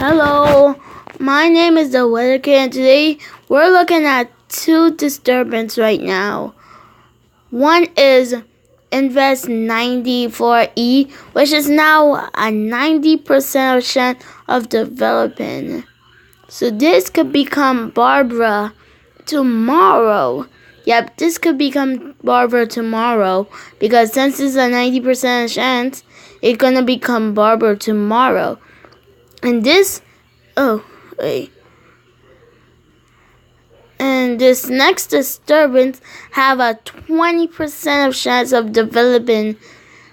Hello, my name is Deliia Category, and today we're looking at two disturbances right now. One is Invest 94E, which is now a 90% chance of developing. So this could become Barbara tomorrow. Yep, this could become Barbara tomorrow because since it's a 90% chance, it's gonna become Barbara tomorrow. And this this next disturbance have a 20% of chance of developing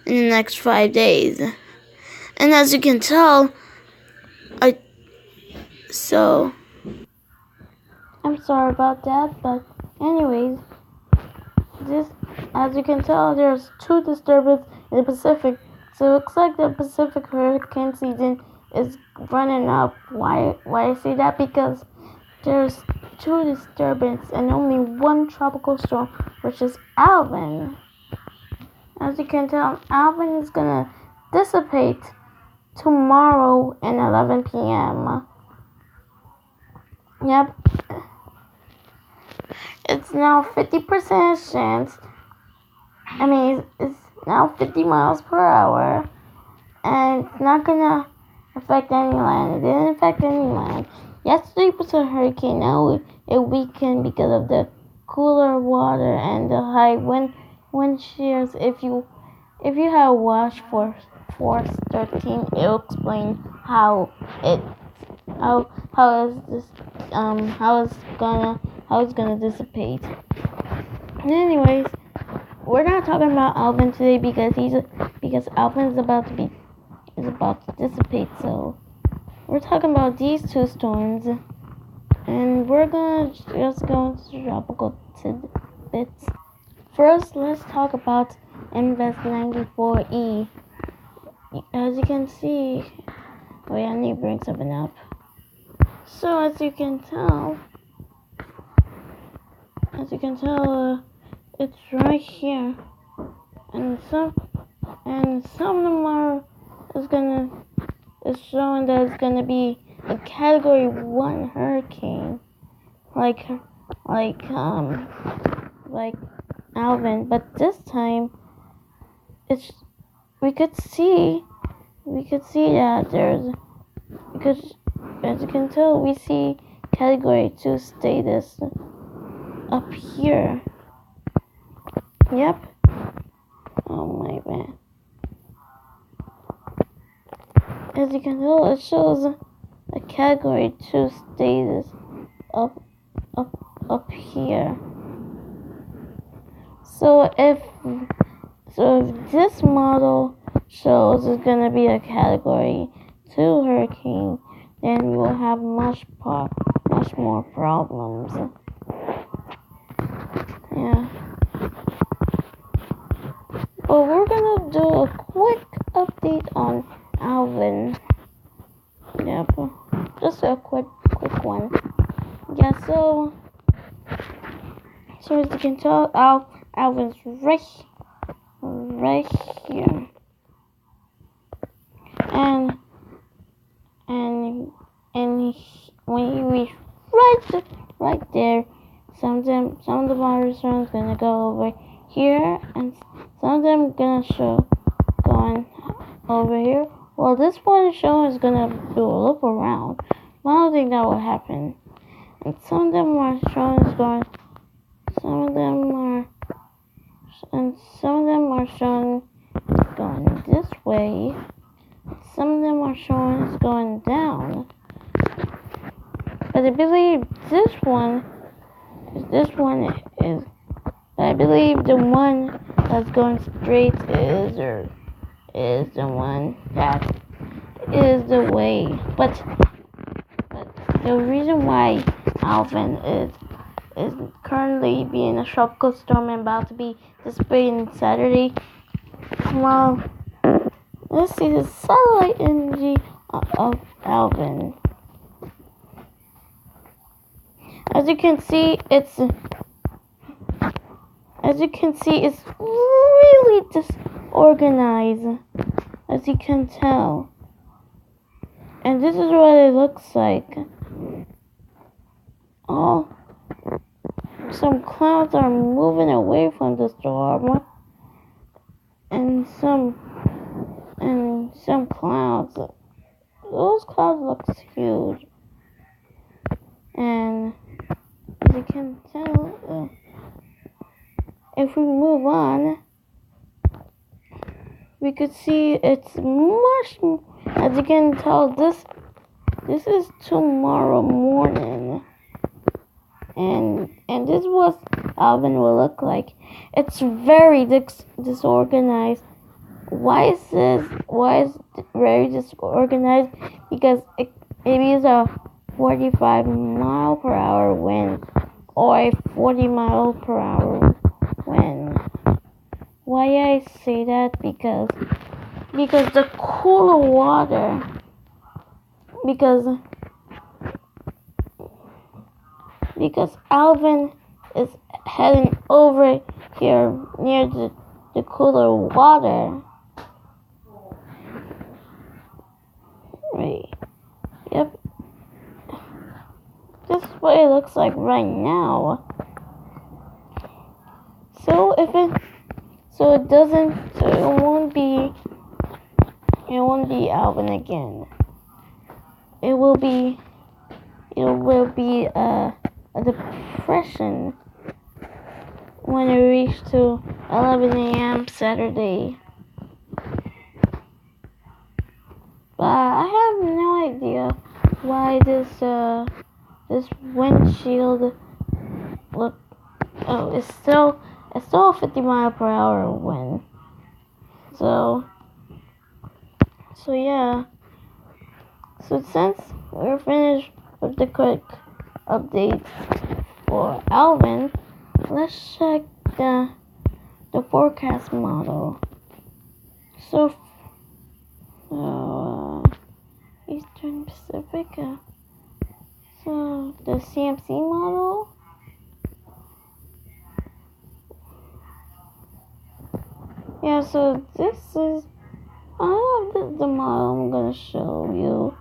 in the next 5 days. And as you can tell, I'm sorry about that, but anyways, as you can tell, there's two disturbances in the Pacific. So it looks like the Pacific hurricane season is running up. Why I say that? Because there's two disturbances and only one tropical storm, which is Alvin. As you can tell, Alvin is gonna dissipate tomorrow at 11 p.m. Yep. It's now 50% chance. It's now 50 miles per hour. And it's not gonna affect any land. It didn't affect any land. Yesterday was a hurricane. Now it weakened because of the cooler water and the high wind shears. If you have watched Force 13, it'll explain how it's gonna dissipate. And anyways, we're not talking about Alvin today because Alvin is about to dissipate. So we're talking about these two storms, and we're gonna just go into tropical tidbits. First, let's talk about Invest 94E. As you can see, I need to bring something up. So as you can tell, it's right here, and some of them is showing that it's gonna be a Category 1 hurricane, like Alvin, but this time we could see that because as you can tell, we see Category 2 status up here. Yep. Oh my man. As you can tell, it shows a Category 2 status up here. So if this model shows it's gonna be a Category 2 hurricane, then you will have much more problems. Yeah. But we're gonna do a quick update on Alvin. Yep. Just a quick one. Yeah, so as you can tell, Alvin's right here. And when he reach right there, some of the water storms gonna go over here, and some of them gonna show going over here. Well, this one show is gonna do a loop around. I don't think that will happen. And some of them are showing is going. Some of them are showing going this way. Some of them are showing is going down. But I believe this one is. I believe the one that's going straight is the one that is the way. But the reason why Alvin is currently being a tropical storm and about to be dissipating Saturday. Well, let's see the satellite energy of Alvin. As you can see, it's really disorganized, as you can tell. And this is what it looks like. Oh, some clouds are moving away from the storm. And some clouds. Those clouds look huge. And as you can tell, if we move on, we could see it's much. As you can tell, this is tomorrow morning, and this is what Alvin will look like. It's very disorganized. Why is it very disorganized? Because it is a 45-mile-per-hour wind or a 40-mile-per-hour wind. Why I say that? Because the cooler water, because Alvin is heading over here near the cooler water. Right. Yep. This is what it looks like right now. So it won't be Alvin again. It will be a depression when it reaches to 11 a.m. Saturday. But I have no idea why this windshield look. Oh, it's still a 50-mile-per-hour wind. So yeah. So since we're finished with the quick update for Alvin, let's check the forecast model. So Eastern Pacific. So the CMC model. Yeah, so this is the model I'm gonna show you,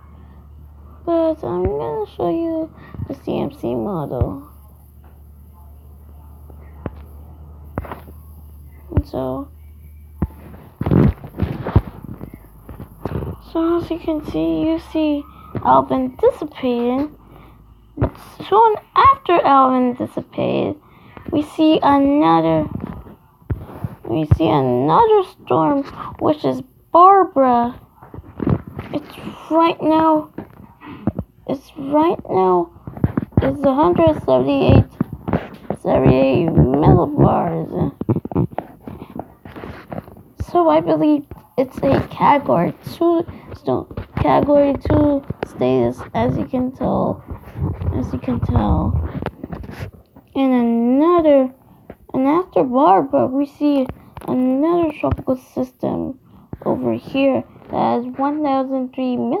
but I'm gonna show you the CMC model. And so as you can see, you see Alvin dissipating, but soon after Alvin dissipated, we see another storm, which is Barbara. It's 178 millibars. So I believe it's a Category 2 status, as you can tell. And after Barbara, we see another tropical system over here that has 1,003 millibars.